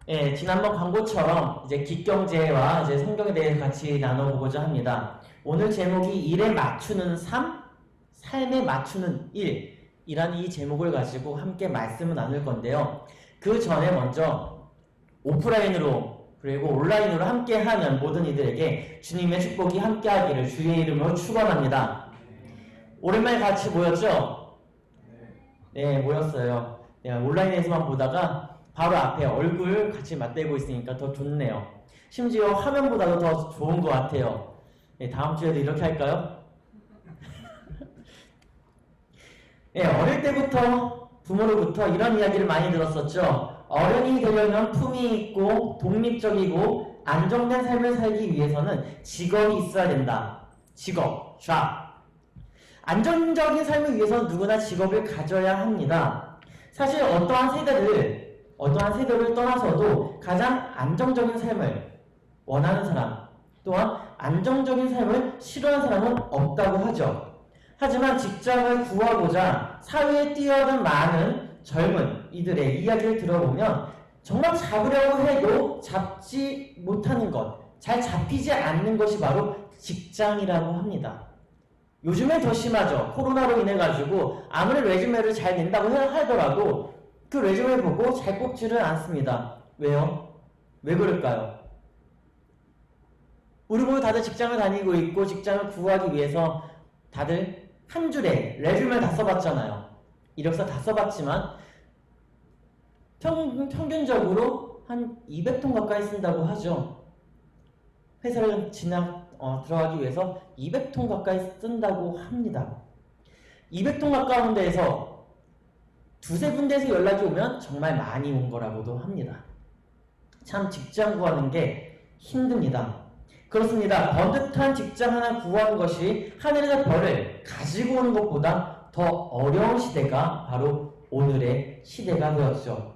예, 지난번 광고처럼 이제 기경제와 이제 성경에 대해서 같이 나눠보고자 합니다. 오늘 제목이 일에 맞추는 삶, 삶에 맞추는 일이라는 이 제목을 가지고 함께 말씀을 나눌 건데요. 그 전에 먼저 오프라인으로 그리고 온라인으로 함께하는 모든 이들에게 주님의 축복이 함께하기를 주의 이름으로 축원합니다. 오랜만에 같이 모였죠? 네, 모였어요. 네, 온라인에서만 보다가 바로 앞에 얼굴 같이 맞대고 있으니까 더 좋네요. 심지어 화면보다도 더 좋은 것 같아요. 네, 다음 주에도 이렇게 할까요? 네, 어릴 때부터 부모로부터 이런 이야기를 많이 들었었죠. 어른이 되려면 품위 있고 독립적이고 안정된 삶을 살기 위해서는 직업이 있어야 된다. 직업, job. 안정적인 삶을 위해서는 누구나 직업을 가져야 합니다. 사실 어떠한 세대를 떠나서도 가장 안정적인 삶을 원하는 사람, 또한 안정적인 삶을 싫어하는 사람은 없다고 하죠. 하지만 직장을 구하고자 사회에 뛰어든 많은 젊은 이들의 이야기를 들어보면 정말 잡으려고 해도 잡지 못하는 것, 잘 잡히지 않는 것이 바로 직장이라고 합니다. 요즘엔 더 심하죠. 코로나로 인해 가지고 아무리 레주메를 잘 낸다고 하더라도 그 레주메 보고 잘 뽑지를 않습니다. 왜요? 왜 그럴까요? 우리 모두 다들 직장을 다니고 있고 직장을 구하기 위해서 다들 한 줄에 레주메를 다 써봤잖아요. 이력서 다 써봤지만 평균적으로 한 200통 가까이 쓴다고 하죠. 회사를 들어가기 위해서 200통 가까이 쓴다고 합니다. 200통 가까운 데에서 두세 군데에서 연락이 오면 정말 많이 온 거라고도 합니다. 참 직장 구하는 게 힘듭니다. 그렇습니다. 번듯한 직장 하나 구하는 것이 하늘에서 별을 가지고 오는 것보다 더 어려운 시대가 바로 오늘의 시대가 되었죠.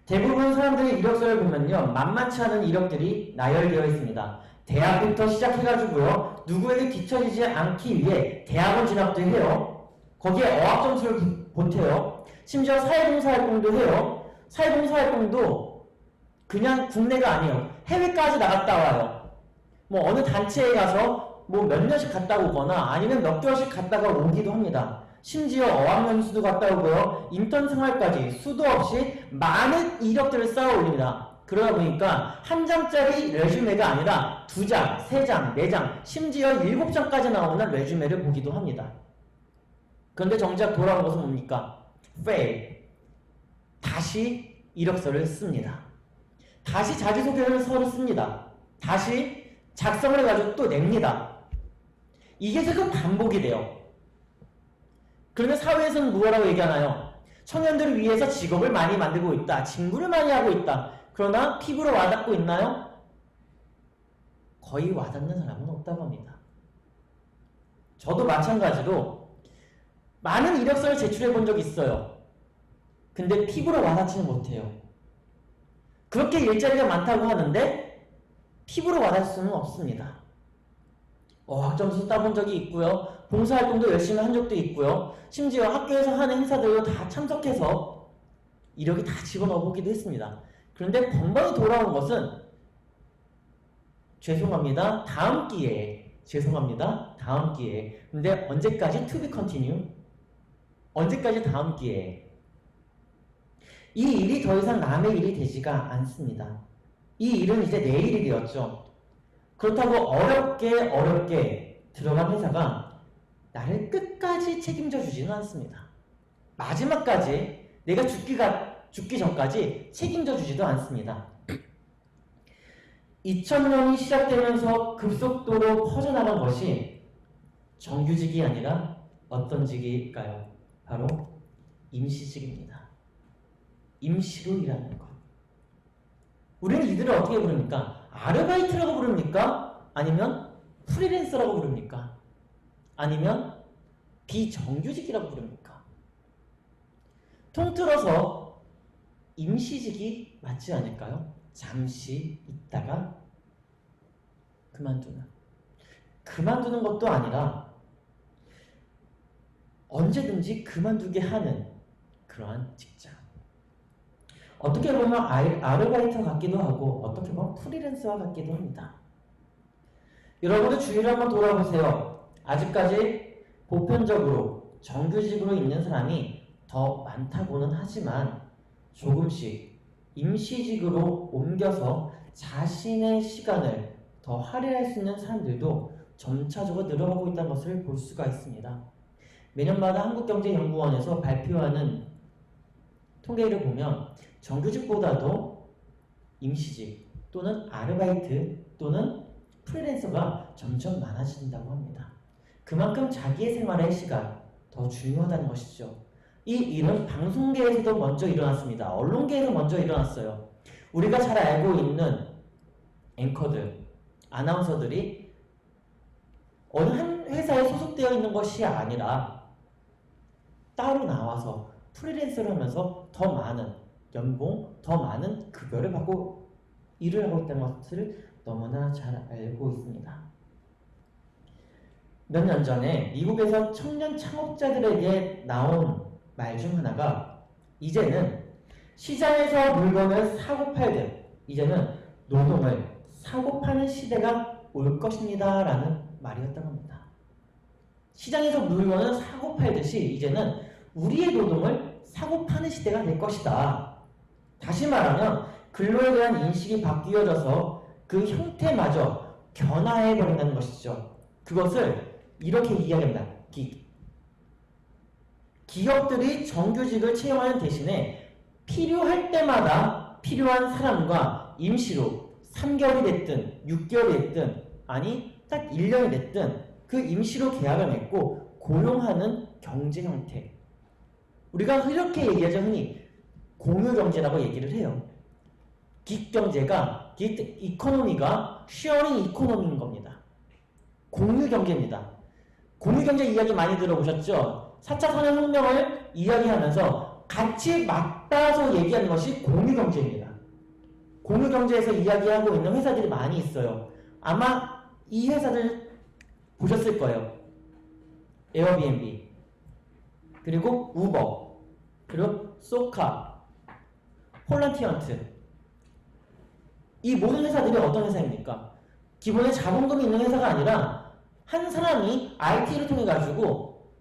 대부분 사람들의 이력서를 보면요, 만만치 않은 이력들이 나열되어 있습니다. 대학부터 시작해가지고요, 누구에게 뒤처지지 않기 위해 대학원 진학도 해요. 거기에 어학 점수를 보태요. 심지어 사회봉사 활동도 해요. 사회봉사 활동도 그냥 국내가 아니에요. 해외까지 나갔다 와요. 뭐 어느 단체에 가서 뭐 몇 년씩 갔다 오거나 아니면 몇 개월씩 갔다가 오기도 합니다. 심지어 어학연수도 갔다 오고요. 인턴 생활까지 수도 없이 많은 이력들을 쌓아 올립니다. 그러다 보니까 한 장짜리 레주메가 아니라 두 장, 세 장, 네 장, 심지어 7장까지 나오는 레주메를 보기도 합니다. 그런데 정작 돌아온 것은 뭡니까? fail. 다시 이력서를 씁니다. 다시 자기소개서를 씁니다. 다시 작성을 해가지고 또 냅니다. 이게 계속 반복이 돼요. 그러면 사회에서는 뭐라고 얘기하나요? 청년들을 위해서 직업을 많이 만들고 있다. 직무를 많이 하고 있다. 그러나 피부로 와닿고 있나요? 거의 와닿는 사람은 없다고 합니다. 저도 마찬가지로 많은 이력서를 제출해 본 적이 있어요. 근데 피부로 와닿지는 못해요. 그렇게 일자리가 많다고 하는데 피부로 와닿을 수는 없습니다. 학점수 따본 적이 있고요. 봉사활동도 열심히 한 적도 있고요. 심지어 학교에서 하는 행사들도 다 참석해서 이력이 다 집어넣어 보기도 했습니다. 그런데 번번이 돌아온 것은 죄송합니다. 다음 기회에 근데 언제까지 to be continue? 언제까지 다음 기회에? 이 일이 더 이상 남의 일이 되지가 않습니다. 이 일은 이제 내 일이 되었죠. 그렇다고 어렵게 들어간 회사가 나를 끝까지 책임져 주지는 않습니다. 마지막까지 내가 죽기 전까지 책임져 주지도 않습니다. 2000년이 시작되면서 급속도로 퍼져나간 것이 정규직이 아니라 어떤 직일까요? 바로 임시직입니다. 임시로 일하는 것. 우리는 이들을 어떻게 부릅니까? 아르바이트라고 부릅니까? 아니면 프리랜서라고 부릅니까? 아니면 비정규직이라고 부릅니까? 통틀어서 임시직이 맞지 않을까요? 잠시 있다가 그만두는 것도 아니라 언제든지 그만두게 하는 그러한 직장. 어떻게 보면 아르바이트 같기도 하고 어떻게 보면 프리랜서와 같기도 합니다. 여러분들 주위를 한번 돌아보세요. 아직까지 보편적으로 정규직으로 있는 사람이 더 많다고는 하지만 조금씩 임시직으로 옮겨서 자신의 시간을 더 할애할 수 있는 사람들도 점차적으로 늘어가고 있다는 것을 볼 수가 있습니다. 매년마다 한국경제연구원에서 발표하는 통계를 보면 정규직보다도 임시직 또는 아르바이트 또는 프리랜서가 점점 많아진다고 합니다. 그만큼 자기의 생활의 시간 더 중요하다는 것이죠. 이 일은 방송계에서도 먼저 일어났습니다. 언론계에서 먼저 일어났어요. 우리가 잘 알고 있는 앵커들, 아나운서들이 어느 한 회사에 소속되어 있는 것이 아니라 따로 나와서 프리랜서를 하면서 더 많은 연봉, 더 많은 급여를 받고 일을 하고 있다는 것을 너무나 잘 알고 있습니다. 몇 년 전에 미국에서 청년 창업자들에게 나온 말 중 하나가 이제는 시장에서 물건을 사고 팔듯 이제는 노동을 사고 파는 시대가 올 것입니다 라는 말이었다고 합니다. 시장에서 물건을 사고 팔듯이 이제는 우리의 노동을 사고 파는 시대가 될 것이다. 다시 말하면 근로에 대한 인식이 바뀌어져서 그 형태마저 변화해버린다는 것이죠. 그것을 이렇게 이야기합니다. 기업들이 정규직을 채용하는 대신에 필요할 때마다 필요한 사람과 임시로 3개월이 됐든 6개월이 됐든 아니 딱 1년이 됐든 그 임시로 계약을 맺고 고용하는 경제 형태, 우리가 이렇게 얘기하죠. 흔히 공유경제라고 얘기를 해요. 긱경제가 이코노미가 쉐어링 이코노미인 겁니다. 공유경제입니다. 공유경제 이야기 많이 들어보셨죠? 4차 산업혁명을 이야기하면서 같이 맞닿아서 얘기하는 것이 공유경제입니다. 공유경제에서 이야기하고 있는 회사들이 많이 있어요. 아마 이 회사들 보셨을 거예요. 에어비앤비, 그리고 우버, 그리고 소카, 폴란티언트. 이 모든 회사들이 어떤 회사입니까? 기본에 자본금이 있는 회사가 아니라 한 사람이 IT를 통해 가지고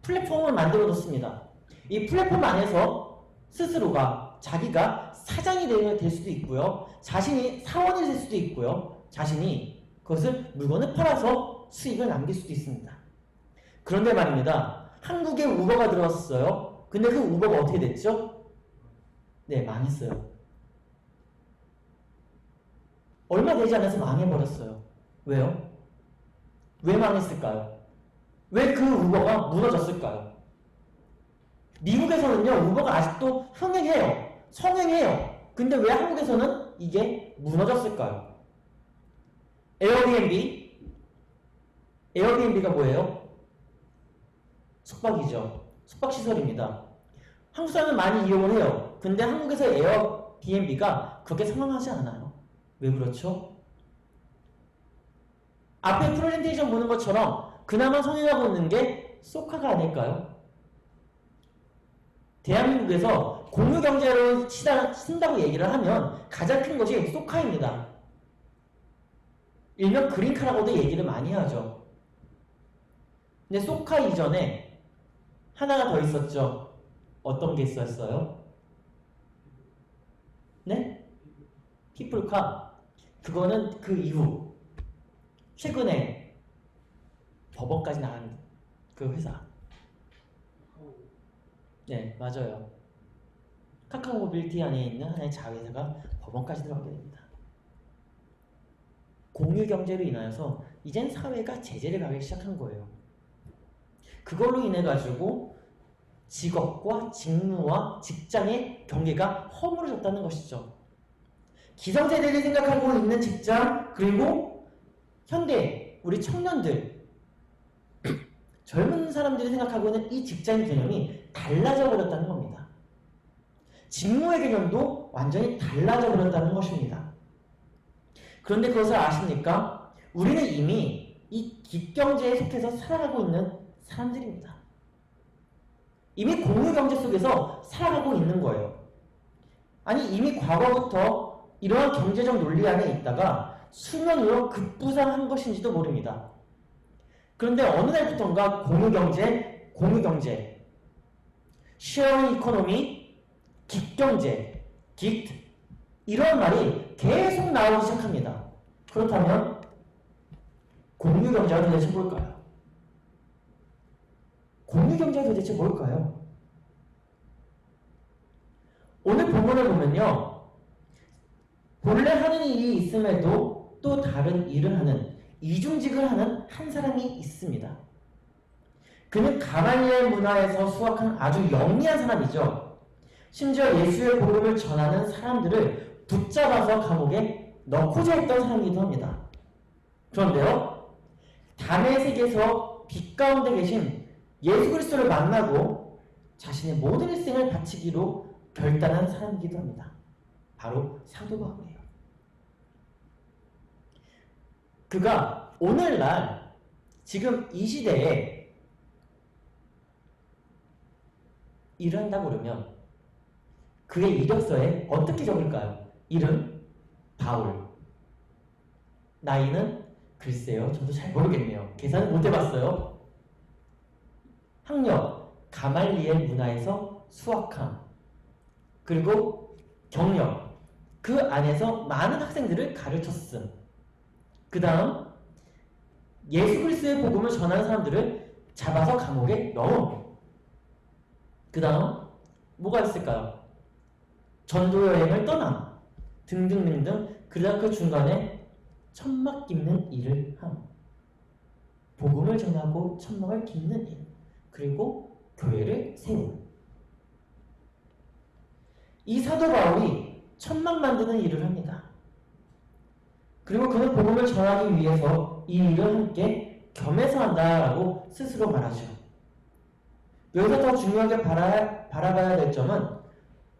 플랫폼을 만들어 뒀습니다. 이 플랫폼 안에서 스스로가 자기가 사장이 될 수도 있고요. 자신이 사원이 될 수도 있고요. 자신이 그것을 물건을 팔아서 수익을 남길 수도 있습니다. 그런데 말입니다. 한국에 우버가 들어왔어요. 근데 그 우버가 어떻게 됐죠? 네, 망했어요. 얼마 되지 않아서 망해버렸어요. 왜요? 왜 망했을까요? 왜 그 우버가 무너졌을까요? 미국에서는요, 우버가 아직도 흥행해요. 성행해요. 근데 왜 한국에서는 이게 무너졌을까요? 에어비앤비가 뭐예요? 숙박이죠. 숙박시설입니다. 한국 사람은 많이 이용을 해요. 근데 한국에서 에어비앤비가 그렇게 성공하지 않아요. 왜 그렇죠? 앞에 프레젠테이션 보는 것처럼 그나마 성행하고 있는 게 소카가 아닐까요? 대한민국에서 공유경제로 쓴다고 얘기를 하면 가장 큰 것이 소카입니다. 일명 그린카라고도 얘기를 많이 하죠. 근데 소카 이전에 하나가 더 있었죠. 어떤 게 있었어요? 네? 피플카. 그거는 그 이후 최근에 법원까지 나간 그 회사. 네, 맞아요. 카카오 모빌티 안에 있는 하나의 자회사가 법원까지 들어가게 됩니다. 공유경제로 인하여서 이젠 사회가 제재를 가기 시작한 거예요. 그걸로 인해 가지고 직업과 직무와 직장의 경계가 허물어졌다는 것이죠. 기성세대들이 생각하고 있는 직장, 그리고 현대 우리 청년들, 젊은 사람들이 생각하고 있는 이 직장 개념이 달라져 버렸다는 겁니다. 직무의 개념도 완전히 달라져 버렸다는 것입니다. 그런데 그것을 아십니까? 우리는 이미 이 긱경제에 속해서 살아가고 있는 사람들입니다. 이미 공유경제 속에서 살아가고 있는 거예요. 아니 이미 과거부터 이러한 경제적 논리 안에 있다가 수면으로 급부상한 것인지도 모릅니다. 그런데 어느 날부턴가 공유경제, 쉐어링 이코노미, 긱경제, 긱 이런 말이 계속 나오기 시작합니다. 그렇다면 공유경제가 도대체 뭘까요? 공유경제가 도대체 뭘까요? 오늘 본문을 보면요. 본래 하는 일이 있음에도 또 다른 일을 하는 이중직을 하는 한 사람이 있습니다. 그는 가말리엘 문화에서 수확한 아주 영리한 사람이죠. 심지어 예수의 복음을 전하는 사람들을 붙잡아서 감옥에 넣고자 했던 사람이기도 합니다. 그런데요. 담의 세계에서 빛 가운데 계신 예수 그리스도를 만나고 자신의 모든 일생을 바치기로 결단한 사람이기도 합니다. 바로 사도 바울이에요. 그가 오늘날 지금 이 시대에 일을 한다고 그러면 그의 이력서에 어떻게 적을까요? 이름 바울, 나이는 글쎄요 저도 잘 모르겠네요. 계산을 못 해봤어요. 학력 가말리엘 문화에서 수학함, 그리고 경력 그 안에서 많은 학생들을 가르쳤음. 그 다음 예수 그리스도의 복음을 전하는 사람들을 잡아서 감옥에 넣음. 그 다음 뭐가 있을까요? 전도 여행을 떠남 등등등등. 그러다 그 중간에 천막 깁는 일을 함. 복음을 전하고 천막을 깁는 일, 그리고 교회를 세움. 이 사도 바울이 천막 만드는 일을 합니다. 그리고 그는 복음을 전하기 위해서 이 일을 함께 겸해서 한다라고 스스로 말하죠. 여기서 더 중요하게 바라봐야 될 점은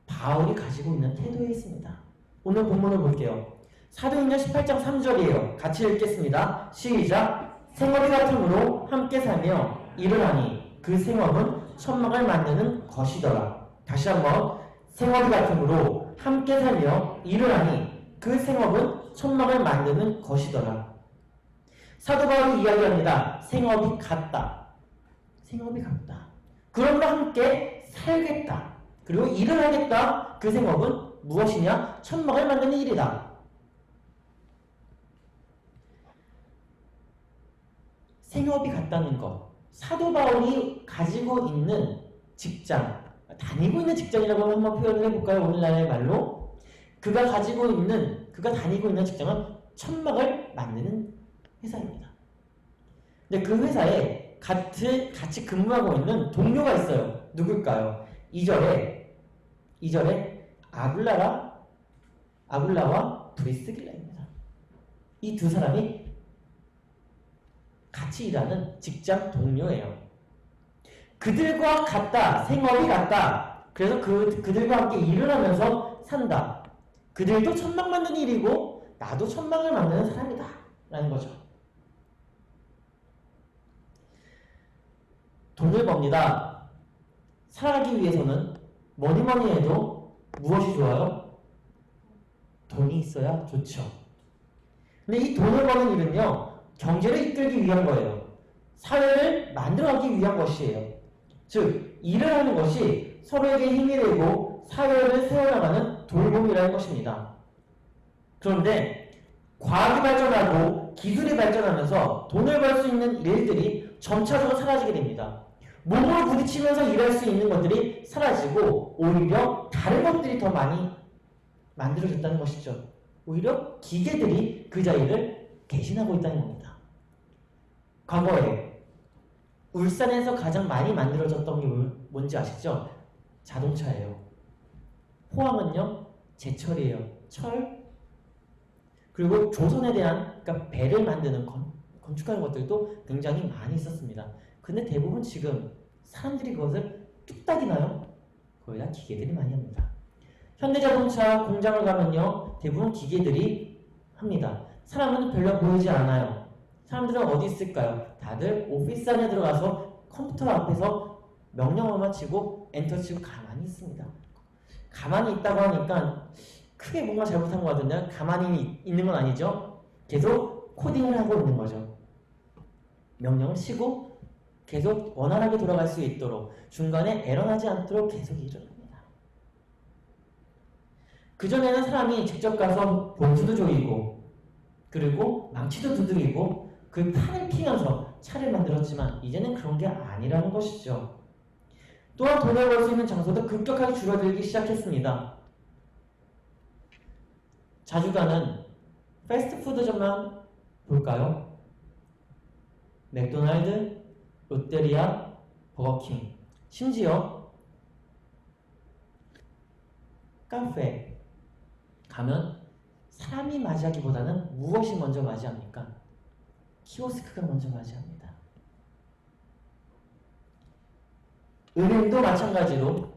바울이 가지고 있는 태도에 있습니다. 오늘 본문을 볼게요. 사도행전 18장 3절이에요. 같이 읽겠습니다. 시작! 생업이 같음으로 함께 살며 일을 하니 그 생업은 천막을 만드는 것이더라. 다시 한번 생업이 같음으로 함께 살며 일을 하니 그 생업은 천막을 만드는 것이더라. 사도 바울이 이야기합니다. 생업이 같다. 생업이 같다. 그럼과 함께 살겠다. 그리고 일을 하겠다. 그 생업은 무엇이냐? 천막을 만드는 일이다. 생업이 같다는 것. 사도 바울이 가지고 있는 직장, 다니고 있는 직장이라고 한번 표현을 해볼까요? 오늘날의 말로. 그가 다니고 있는 직장은 천막을 만드는 회사입니다. 근데 그 회사에 같이 근무하고 있는 동료가 있어요. 누굴까요? 2절에 아굴라와 브리스길라입니다. 이 두 사람이 같이 일하는 직장 동료예요. 그들과 같다. 생업이 같다. 그래서 그들과 함께 일을 하면서 산다. 그들도 천막 만드는 일이고 나도 천막을 만드는 사람이다. 라는 거죠. 돈을 법니다. 살아가기 위해서는 뭐니 해도 무엇이 좋아요? 돈이 있어야 좋죠. 근데 이 돈을 버는 일은요. 경제를 이끌기 위한 거예요. 사회를 만들어가기 위한 것이에요. 즉 일을 하는 것이 서로에게 힘이 되고 사회를 세워나가는 돌봄이라는 것입니다. 그런데 과학이 발전하고 기술이 발전하면서 돈을 벌 수 있는 일들이 점차적으로 사라지게 됩니다. 몸으로 부딪히면서 일할 수 있는 것들이 사라지고 오히려 다른 것들이 더 많이 만들어졌다는 것이죠. 오히려 기계들이 그 자리를 대신하고 있다는 겁니다. 과거에 울산에서 가장 많이 만들어졌던 게 뭔지 아시죠? 자동차예요. 포항은요, 제철이에요. 철. 그리고 조선에 대한, 그러니까 배를 만드는 건축하는 것들도 굉장히 많이 있었습니다. 근데 대부분 지금 사람들이 그것을 뚝딱이나요? 거의 다 기계들이 많이 합니다. 현대자동차 공장을 가면요, 대부분 기계들이 합니다. 사람은 별로 보이지 않아요. 사람들은 어디 있을까요? 다들 오피스 안에 들어가서 컴퓨터 앞에서 명령어만 치고 엔터 치고 가만히 있습니다. 가만히 있다고 하니까 크게 뭔가 잘못한 것 같은데 가만히 있는 건 아니죠. 계속 코딩을 하고 있는 거죠. 명령을 치고 계속 원활하게 돌아갈 수 있도록 중간에 에러 나지 않도록 계속 일을 합니다. 그전에는 사람이 직접 가서 볼트도 조이고 그리고 망치도 두드리고 그 판을 피면서 차를 만들었지만 이제는 그런 게 아니라는 것이죠. 또한 돈을 벌 수 있는 장소도 급격하게 줄어들기 시작했습니다. 자주 가는 패스트푸드점만 볼까요? 맥도날드, 롯데리아, 버거킹, 심지어 카페 가면 사람이 맞이하기보다는 무엇이 먼저 맞이합니까? 키오스크가 먼저 맞이합니다. 은행도 마찬가지로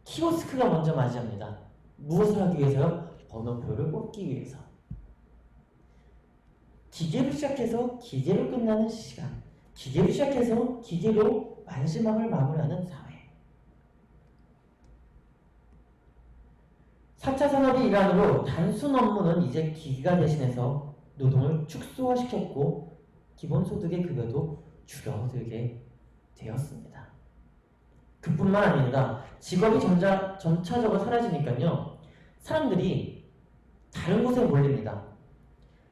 키오스크가 먼저 맞이합니다. 무엇을 하기 위해서요? 번호표를 뽑기 위해서. 기계로 시작해서 기계로 끝나는 시간, 기계로 시작해서 기계로 마지막을 마무리하는 사회. 4차 산업의 일환으로 단순 업무는 이제 기계가 대신해서 노동을 축소화시켰고 기본소득의 급여도 줄어들게 되었습니다. 그뿐만 아닙니다. 직업이 점차적으로 사라지니까요. 사람들이 다른 곳에 몰립니다.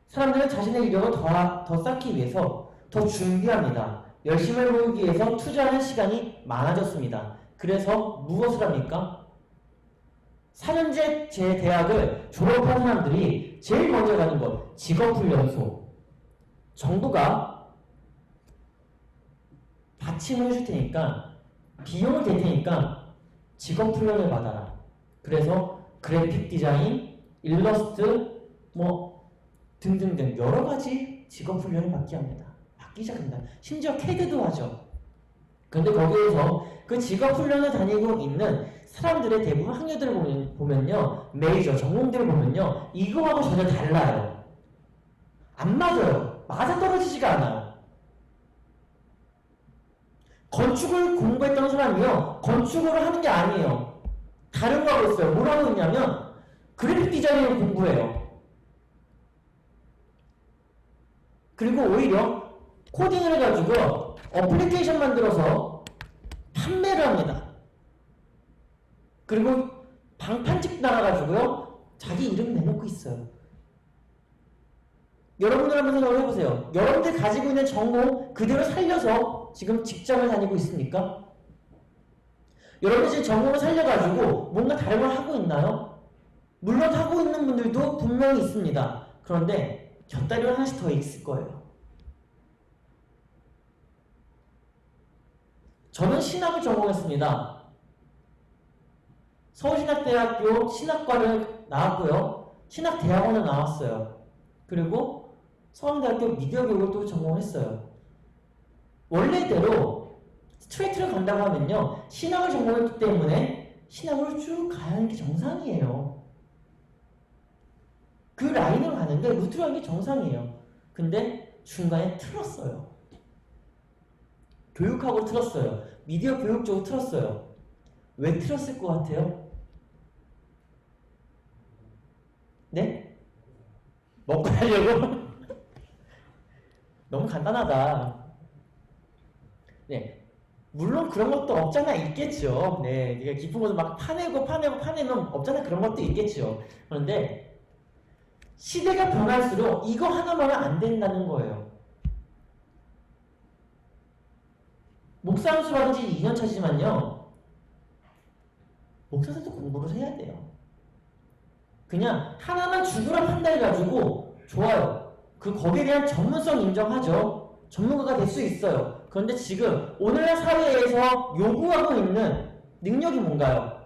사람들은 자신의 이력을 더 쌓기 위해서 더 준비합니다. 열심을 보이기 위해서 투자하는 시간이 많아졌습니다. 그래서 무엇을 합니까? 4년제 제 대학을 졸업한 사람들이 제일 먼저 가는 것, 직업훈련소. 정부가 받침을 해줄 테니까, 비용을 댈 테니까 직업훈련을 받아라. 그래서 그래픽 디자인, 일러스트, 등등등 여러 가지 직업훈련을 받게 합니다. 받기 시작합니다. 심지어 캐드도 하죠. 그런데 거기에서 그 직업훈련을 다니고 있는 사람들의 대부분 학년들을 보면요. 메이저, 전공들을 보면요. 이거하고 전혀 달라요. 안 맞아요. 맞아떨어지지가 않아요. 건축을 공부했던 사람이요. 건축을 하는 게 아니에요. 다른 거 하고 있어요. 뭘 하고 있냐면 그래픽 디자인을 공부해요. 그리고 오히려 코딩을 해가지고 어플리케이션 만들어서 판매를 합니다. 그리고 방판집 나가가지고요. 자기 이름 내놓고 있어요. 여러분들 한번 생각을 해보세요. 여러분들 가지고 있는 전공 그대로 살려서 지금 직장을 다니고 있습니까? 여러분들 지금 전공을 살려가지고 뭔가 다른 걸 하고 있나요? 물론 하고 있는 분들도 분명히 있습니다. 그런데 곁다리로 하나씩 더 있을 거예요. 저는 신학을 전공했습니다. 서울신학대학교 신학과를 나왔고요. 신학대학원을 나왔어요. 그리고 서강대학교 미디어교육을 또 전공을 했어요. 원래대로 스트레이트를 간다고 하면요. 신학을 전공했기 때문에 신학으로 쭉 가야 하는 게 정상이에요. 그 라인으로 가는데 루트로 가는 게 정상이에요. 근데 중간에 틀었어요. 교육학으로 틀었어요. 미디어 교육 쪽으로 틀었어요. 왜 틀었을 것 같아요? 네? 먹고 하려고? 너무 간단하다. 네. 물론 그런 것도 없잖아 있겠죠. 네. 네가 깊은 곳을 막 파내면 없잖아 그런 것도 있겠죠. 그런데 시대가 변할수록 이거 하나만은 안 된다는 거예요. 목사 한 수 받은 지 2년 차지만요. 목사들도 공부를 해야 돼요. 그냥 하나만 주구라 판단해가지고 좋아요. 거기에 대한 전문성 인정하죠. 전문가가 될 수 있어요. 그런데 지금 오늘날 사회에서 요구하고 있는 능력이 뭔가요?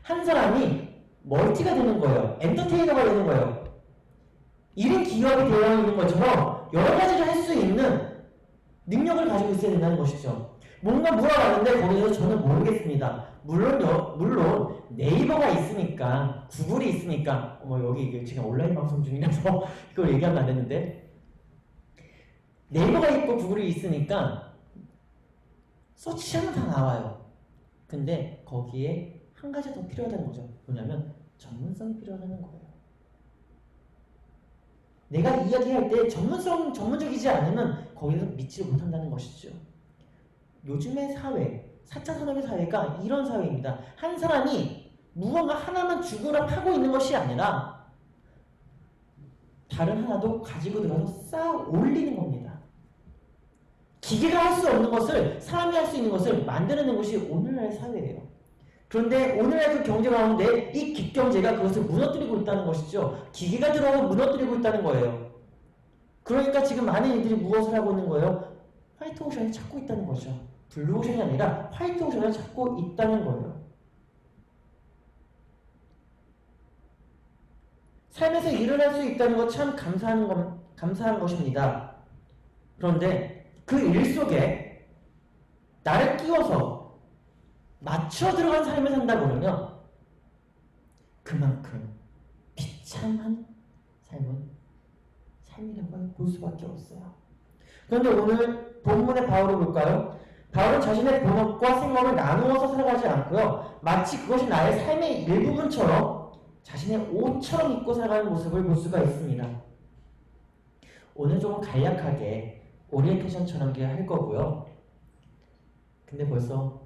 한 사람이 멀티가 되는 거예요. 엔터테이너가 되는 거예요. 1인 기업이 되어 있는 것처럼 여러 가지를 할 수 있는 능력을 가지고 있어야 된다는 것이죠. 뭔가 물어봤는데 거기서 저는 모르겠습니다. 물론 네이버가 있으니까 구글이 있으니까 여기 지금 온라인 방송 중이라서 이걸 얘기하면 안 되는데 네이버가 있고 구글이 있으니까 서치하면 다 나와요. 근데 거기에 한 가지 더 필요하다는 거죠. 뭐냐면 전문성이 필요하다는 거예요. 내가 이야기할 때 전문적이지 않으면 거기서 믿지 못한다는 것이죠. 요즘의 사회, 4차 산업의 사회가 이런 사회입니다. 한 사람이 무언가 하나만 죽으라 파고 있는 것이 아니라 다른 하나도 가지고 들어서 쌓아 올리는 겁니다. 기계가 할 수 없는 것을 사람이 할 수 있는 것을 만들어내는 것이 오늘날의 사회예요. 그런데 오늘날 그 경제 가운데 이 깃경제가 그것을 무너뜨리고 있다는 것이죠. 기계가 들어와서 무너뜨리고 있다는 거예요. 그러니까 지금 많은 이들이 무엇을 하고 있는 거예요? 화이트 오션을 찾고 있다는 거죠. 블루 오션이 아니라 화이트 오션을 찾고 있다는 거예요. 삶에서 일어날 수 있다는 것 참 감사한 것입니다. 그런데 그 일 속에 나를 끼워서 맞춰 들어간 삶을 산다 그러면 그만큼 비참한 삶이라고 볼 수밖에 없어요. 그런데 오늘 본문의 바울을 볼까요? 바울은 자신의 본업과 생업을 나누어서 살아가지 않고요. 마치 그것이 나의 삶의 일부분처럼 자신의 옷처럼 입고 살아가는 모습을 볼 수가 있습니다. 오늘 조금 간략하게 오리엔테이션처럼 할 거고요. 근데 벌써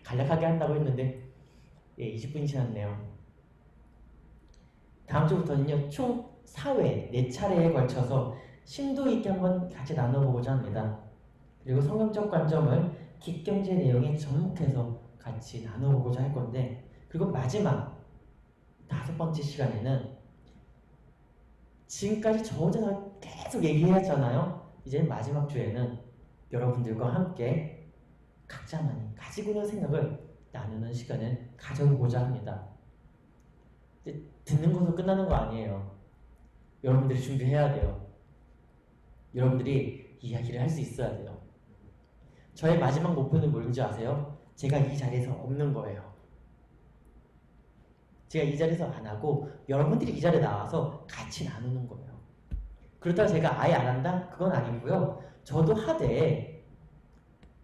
간략하게 한다고 했는데 20분이 지났네요. 다음 주부터는요. 총 4회, 4차례에 걸쳐서 심도 있게 한번 같이 나눠보고자 합니다. 그리고 성경적 관점을 깃경제 내용에 접목해서 같이 나눠보고자 할 건데, 그리고 마지막 5번째 시간에는 지금까지 저 혼자서 계속 얘기했잖아요. 이제 마지막 주에는 여러분들과 함께 각자만이 가지고 있는 생각을 나누는 시간을 가져보고자 합니다. 듣는 것으로 끝나는 거 아니에요. 여러분들이 준비해야 돼요. 여러분들이 이야기를 할 수 있어야 돼요. 저의 마지막 목표는 뭔지 아세요? 제가 이 자리에서 없는 거예요. 제가 이 자리에서 안 하고 여러분들이 이 자리에 나와서 같이 나누는 거예요. 그렇다고 제가 아예 안 한다? 그건 아니고요. 저도 하되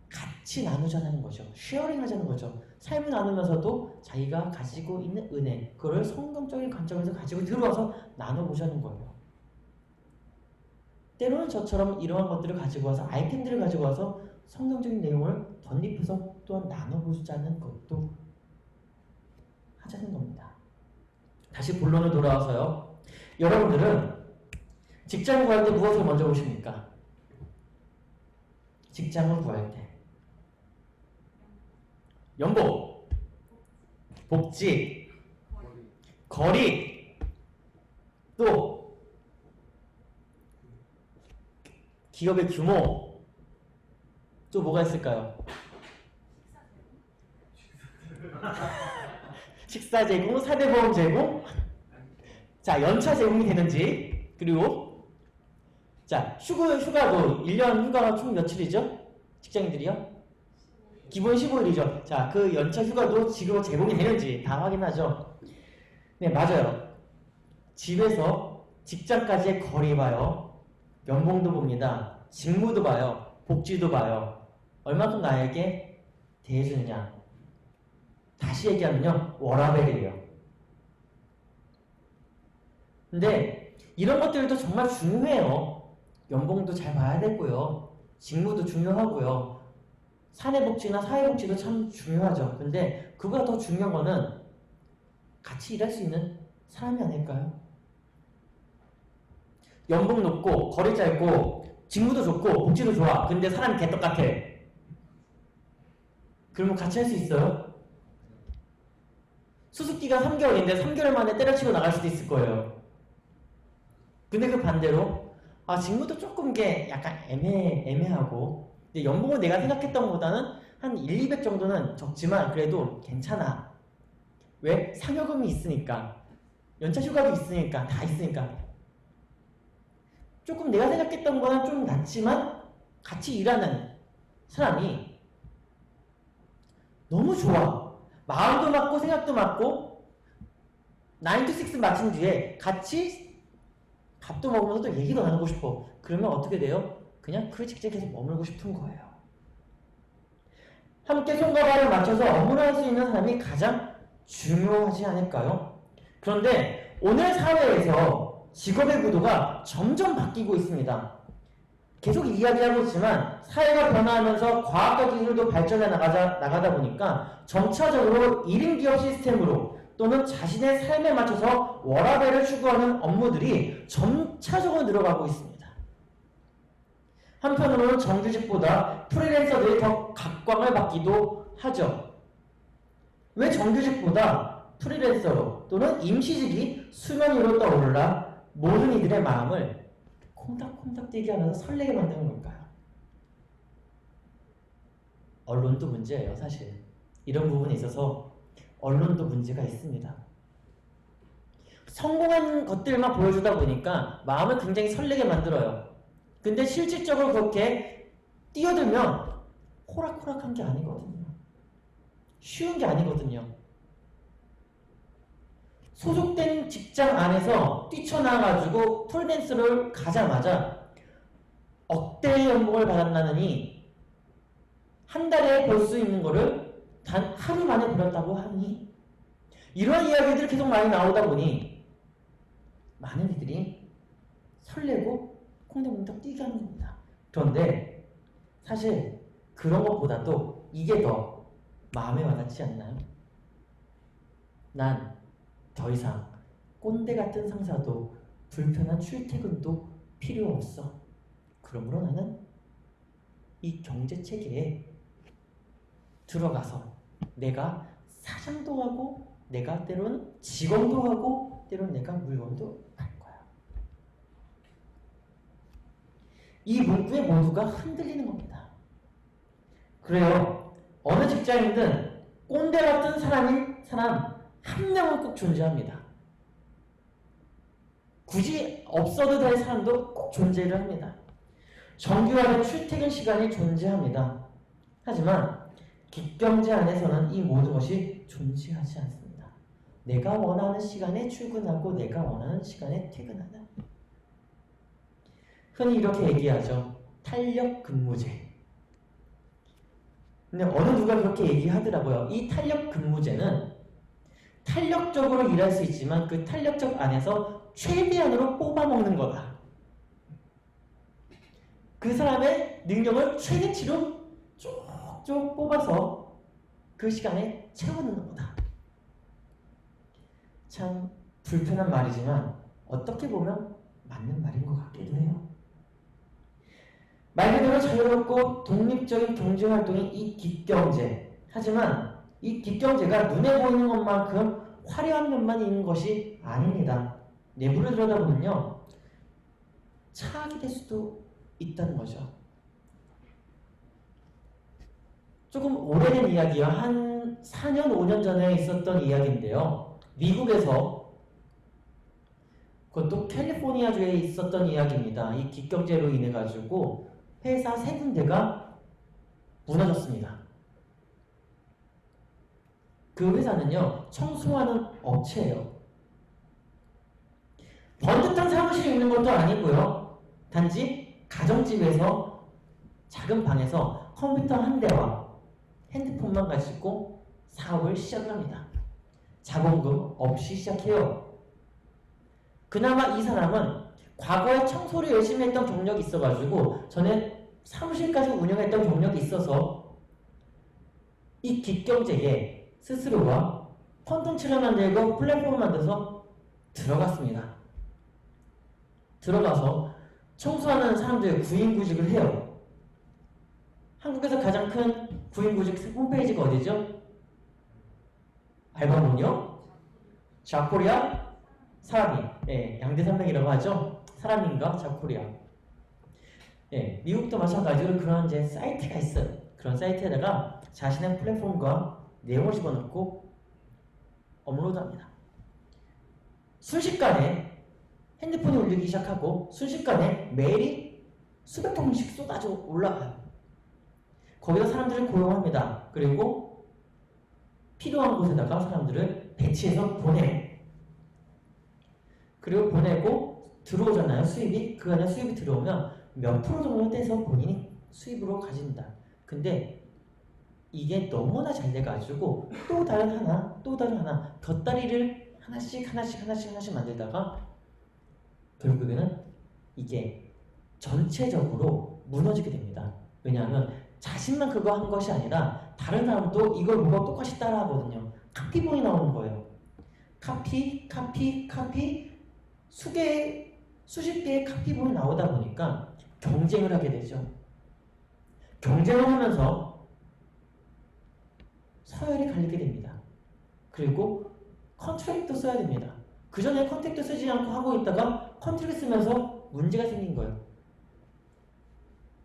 같이 나누자는 거죠. 쉐어링 하자는 거죠. 삶을 나누면서도 자기가 가지고 있는 은혜, 그걸 성경적인 관점에서 가지고 들어와서 나눠보자는 거예요. 때로는 저처럼 이러한 것들을 가지고 와서, 아이템들을 가지고 와서 성경적인 내용을 덧입혀서 또한 나눠보자는 것도 하자는 겁니다. 다시 본론으로 돌아와서요. 여러분들은 직장을 구할 때 무엇을 먼저 보십니까? 직장을 구할 때 연봉, 복지, 거리, 또 기업의 규모, 또 뭐가 있을까요? 식사 제공, 사대보험 제공, 자 연차 제공이 되는지, 그리고 자 휴가도 1년 휴가가 총 며칠이죠? 직장인들이요? 기본 15일이죠. 자, 그 연차 휴가도 지금 제공이 되는지 다 확인하죠. 네, 맞아요. 집에서 직장까지의 거리 봐요. 연봉도 봅니다. 직무도 봐요. 복지도 봐요. 얼마큼 나에게 대해주느냐. 다시 얘기하면요. 워라밸이에요. 근데 이런 것들도 정말 중요해요. 연봉도 잘 봐야 되고요. 직무도 중요하고요. 사내복지나 사회복지도 참 중요하죠. 근데 그보다 더 중요한 거는 같이 일할 수 있는 사람이 아닐까요? 연봉 높고 거리 짧고 직무도 좋고 복지도 좋아. 근데 사람이 개떡같아. 그러면 같이 할 수 있어요? 수습기가 3개월인데 3개월 만에 때려치고 나갈 수도 있을 거예요. 근데 그 반대로 직무도 조금 게 약간 애매하고 연봉은 내가 생각했던 것보다는 한 1, 200 정도는 적지만 그래도 괜찮아. 왜? 상여금이 있으니까. 연차 휴가도 있으니까. 다 있으니까. 조금 내가 생각했던 거는 좀 낮지만 같이 일하는 사람이 너무 좋아. 마음도 맞고 생각도 맞고 9 to 6 마친 뒤에 같이 밥도 먹으면서 또 얘기도 나누고 싶어. 그러면 어떻게 돼요? 그냥 그 직장에 계속 머물고 싶은 거예요. 함께 손과 발을 맞춰서 업무를 할 수 있는 사람이 가장 중요하지 않을까요? 그런데 오늘 사회에서 직업의 구도가 점점 바뀌고 있습니다. 계속 이야기하고 있지만 사회가 변화하면서 과학과 기술도 발전해 나가다 보니까 점차적으로 1인 기업 시스템으로 또는 자신의 삶에 맞춰서 워라밸을 추구하는 업무들이 점차적으로 늘어가고 있습니다. 한편으로는 정규직보다 프리랜서들이 더 각광을 받기도 하죠. 왜 정규직보다 프리랜서로 또는 임시직이 수면 위로 떠올라 모든 이들의 마음을 콩닥콩닥 뛰게 하면서 설레게 만드는 걸까요? 언론도 문제예요, 사실. 이런 부분에 있어서 언론도 문제가 있습니다. 성공한 것들만 보여주다 보니까 마음을 굉장히 설레게 만들어요. 근데 실질적으로 그렇게 뛰어들면 호락호락한 게 아니거든요. 쉬운 게 아니거든요. 소속된 직장 안에서 뛰쳐나가가지고 프리랜서를 가자마자 억대의 연봉을 받았나느니 한 달에 벌 수 있는 거를 단 하루 만에 벌었다고 하니 이런 이야기들이 계속 많이 나오다 보니 많은 이들이 설레고 콩닥콩닥 뛰게 하는 겁니다. 그런데 사실 그런 것보다도 이게 더 마음에 와닿지 않나요? 난 더 이상 꼰대 같은 상사도 불편한 출퇴근도 필요 없어. 그러므로 나는 이 경제체계에 들어가서 내가 사장도 하고 내가 때로는 직원도 하고 때로는 내가 물건도 할 거야. 이 문구에 모두가 흔들리는 겁니다. 그래요. 어느 직장이든 꼰대 같은 사람 한 명은 꼭 존재합니다. 굳이 없어도 될 사람도 꼭 존재를 합니다. 정규화된 출퇴근 시간이 존재합니다. 하지만 기경제 안에서는 이 모든 것이 존재하지 않습니다. 내가 원하는 시간에 출근하고 내가 원하는 시간에 퇴근하는. 흔히 이렇게 얘기하죠. 탄력 근무제. 근데 어느 누가 그렇게 얘기하더라고요. 이 탄력 근무제는 탄력적으로 일할 수 있지만 그 탄력적 안에서 최대한으로 뽑아먹는 거다. 그 사람의 능력을 최대치로 쪽쪽 뽑아서 그 시간에 채워넣는 거다. 참 불편한 말이지만 어떻게 보면 맞는 말인 것 같기도 해요. 말 그대로 자유롭고 독립적인 경제활동이 이 기경제. 하지만 이 뒷경제가 눈에 보이는 것만큼 화려한 면만 있는 것이 아닙니다. 내부를 들여다보면요. 차악이 될 수도 있다는 거죠. 조금 오래된 이야기야. 한 4년, 5년 전에 있었던 이야기인데요. 미국에서 그것도 캘리포니아주에 있었던 이야기입니다. 이 뒷경제로 인해 가지고 회사 3군데가 무너졌습니다. 그 회사는요, 청소하는 업체예요. 번듯한 사무실이 있는 것도 아니고요. 단지 가정집에서 작은 방에서 컴퓨터 한 대와 핸드폰만 가지고 사업을 시작합니다. 자본금 없이 시작해요. 그나마 이 사람은 과거에 청소를 열심히 했던 경력이 있어가지고 전에 사무실까지 운영했던 경력이 있어서 이 뒷경제에 스스로가 콘텐츠를 만들고 플랫폼을 만들어서 들어갔습니다. 들어가서 청소하는 사람들 구인구직을 해요. 한국에서 가장 큰 구인구직 홈페이지가 어디죠? 알바몬이요? 자코리아? 사람이. 예, 양대산맥이라고 하죠? 사람인가? 자코리아. 예, 미국도 마찬가지로 그런 이제 사이트가 있어요. 그런 사이트에다가 자신의 플랫폼과 내용을 집어넣고 업로드합니다. 순식간에 핸드폰이 울리기 시작하고 순식간에 메일이 수백 통씩 쏟아져 올라가요. 거기다 사람들을 고용합니다. 그리고 필요한 곳에다가 사람들을 배치해서 보내요. 그리고 보내고 들어오잖아요. 수입이. 그 안에 수입이 들어오면 몇 프로 정도 떼서 본인이 수입으로 가진다. 근데 이게 너무나 잘 돼가지고 또 다른 하나, 또 다른 하나, 곁다리를 하나씩 만들다가 결국에는 이게 전체적으로 무너지게 됩니다. 왜냐하면 자신만 그거 한 것이 아니라 다른 사람도 이걸 보고 똑같이 따라하거든요. 카피본이 나오는 거예요. 카피, 수십 개의 카피본이 나오다 보니까 경쟁을 하게 되죠. 경쟁을 하면서 서열이 갈리게 됩니다. 그리고 컨트랙도 써야 됩니다. 그 전에 컨트랙도 쓰지 않고 하고 있다가 컨트랙 쓰면서 문제가 생긴 거예요.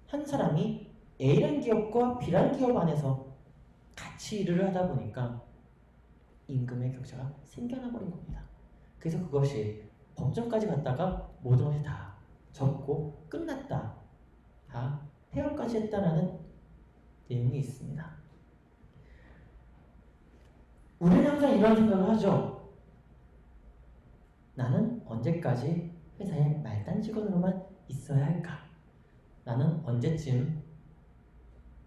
한 사람이 A라는 기업과 B라는 기업 안에서 같이 일을 하다 보니까 임금의 격차가 생겨나 버린 겁니다. 그래서 그것이 법정까지 갔다가 모든 것이 다 접고 끝났다. 다 폐업까지 했다라는 내용이 있습니다. 우리는 항상 이런 생각을 하죠. 나는 언제까지 회사에 말단 직원으로만 있어야 할까? 나는 언제쯤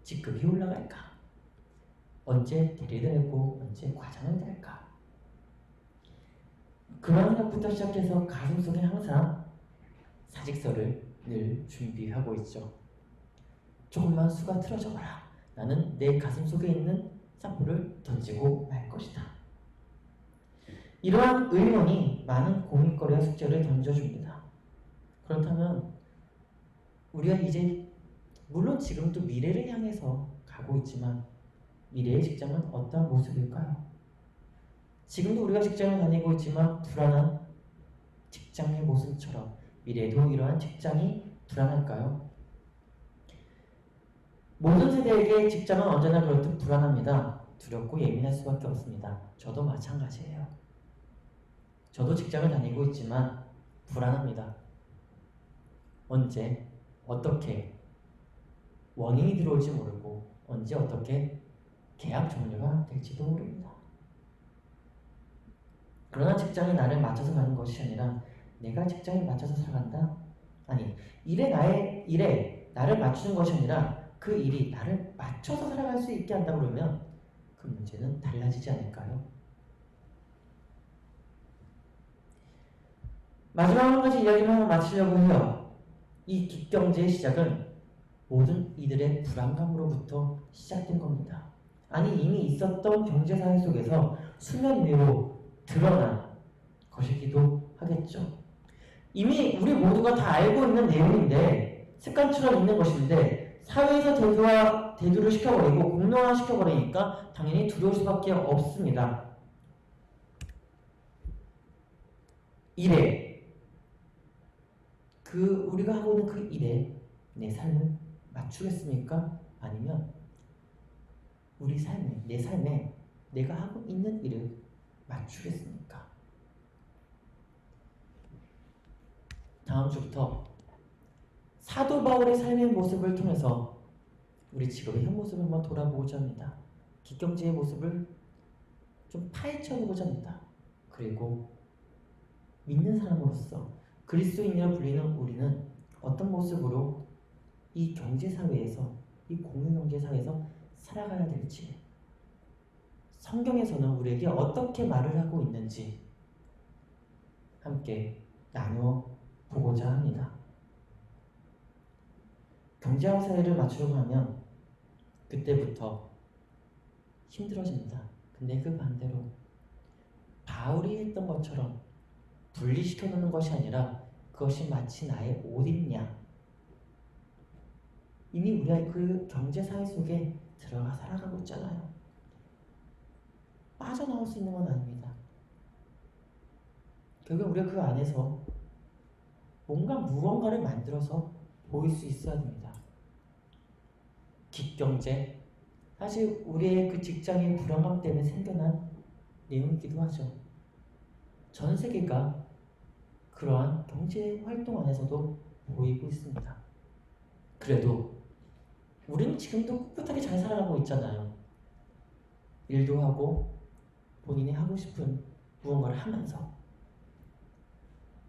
직급이 올라갈까? 언제 대리를 하고 언제 과장을 될까? 그런 생각부터 시작해서 가슴속에 항상 사직서를 늘 준비하고 있죠. 조금만 수가 틀어져봐라. 나는 내 가슴속에 있는 사포를 던지고 말 것이다. 이러한 의문이 많은 고민거리와 숙제를 던져줍니다. 그렇다면 우리가 이제 물론 지금도 미래를 향해서 가고 있지만 미래의 직장은 어떤 모습일까요? 지금도 우리가 직장을 다니고 있지만 불안한 직장의 모습처럼 미래에도 이러한 직장이 불안할까요? 모든 세대에게 직장은 언제나 그렇듯 불안합니다. 두렵고 예민할 수밖에 없습니다. 저도 마찬가지예요. 저도 직장을 다니고 있지만 불안합니다. 언제 어떻게 원인이 들어올지 모르고 언제 어떻게 계약 종료가 될지도 모릅니다. 그러나 직장이 나를 맞춰서 가는 것이 아니라 내가 직장에 맞춰서 살아간다? 아니, 일에 나를 맞추는 것이 아니라 그 일이 나를 맞춰서 살아갈 수 있게 한다 그러면 그 문제는 달라지지 않을까요? 마지막 한 가지 이야기를 하나 마치려고 해요. 이 기경제의 시작은 모든 이들의 불안감으로부터 시작된 겁니다. 아니 이미 있었던 경제사회 속에서 수면 위로 드러난 것이기도 하겠죠. 이미 우리 모두가 다 알고 있는 내용인데 습관처럼 있는 것인데 사회에서 대두를 시켜버리고 공론화 시켜버리니까 당연히 두려울 수밖에 없습니다. 일에 우리가 하고 있는 그 일에 내 삶을 맞추겠습니까? 아니면 내 삶에 내가 하고 있는 일을 맞추겠습니까? 다음 주부터 사도 바울의 삶의 모습을 통해서 우리 직업의 현 모습을 한번 돌아보고자 합니다. 기경제의 모습을 좀 파헤쳐보고자 합니다. 그리고 믿는 사람으로서 그리스도인이라 불리는 우리는 어떤 모습으로 이 경제사회에서 이 공유경제사회에서 살아가야 될지 성경에서는 우리에게 어떻게 말을 하고 있는지 함께 나누어 보고자 합니다. 경제와 사회를 맞추려고 하면 그때부터 힘들어집니다. 근데 그 반대로 바울이 했던 것처럼 분리시켜 놓는 것이 아니라 그것이 마치 나의 옷입냐. 이미 우리가 그 경제사회 속에 들어가 살아가고 있잖아요. 빠져나올 수 있는 건 아닙니다. 결국 우리가 그 안에서 무언가를 만들어서 보일 수 있어야 됩니다. 기경제, 사실 우리의 그 직장의 불안감 때문에 생겨난 내용이기도 하죠. 전 세계가 그러한 경제 활동 안에서도 보이고 있습니다. 그래도 우리는 지금도 꿋꿋하게 잘 살아가고 있잖아요. 일도 하고 본인이 하고 싶은 무언가를 하면서.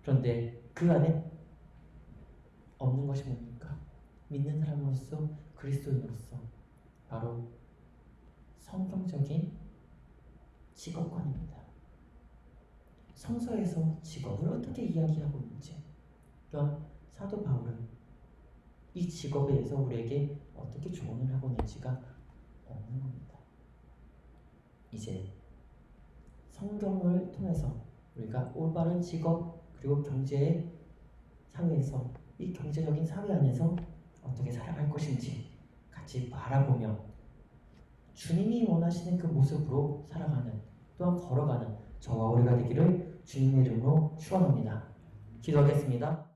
그런데 그 안에 없는 것이 뭡니까? 믿는 사람으로서 그리스도인으로서 바로 성경적인 직업관입니다. 성서에서 직업을 어떻게 이야기하고 있는지, 또한 사도 바울은 이 직업에 대해서 우리에게 어떻게 조언을 하고 있는지가 없는 겁니다. 이제 성경을 통해서 우리가 올바른 직업 그리고 경제의 사회에서 이 경제적인 사회 안에서 어떻게 살아갈 것인지 같이 바라보며 주님이 원하시는 그 모습으로 살아가는, 또한 걸어가는 저와 우리가 되기를 주님의 이름으로 축원합니다. 기도하겠습니다.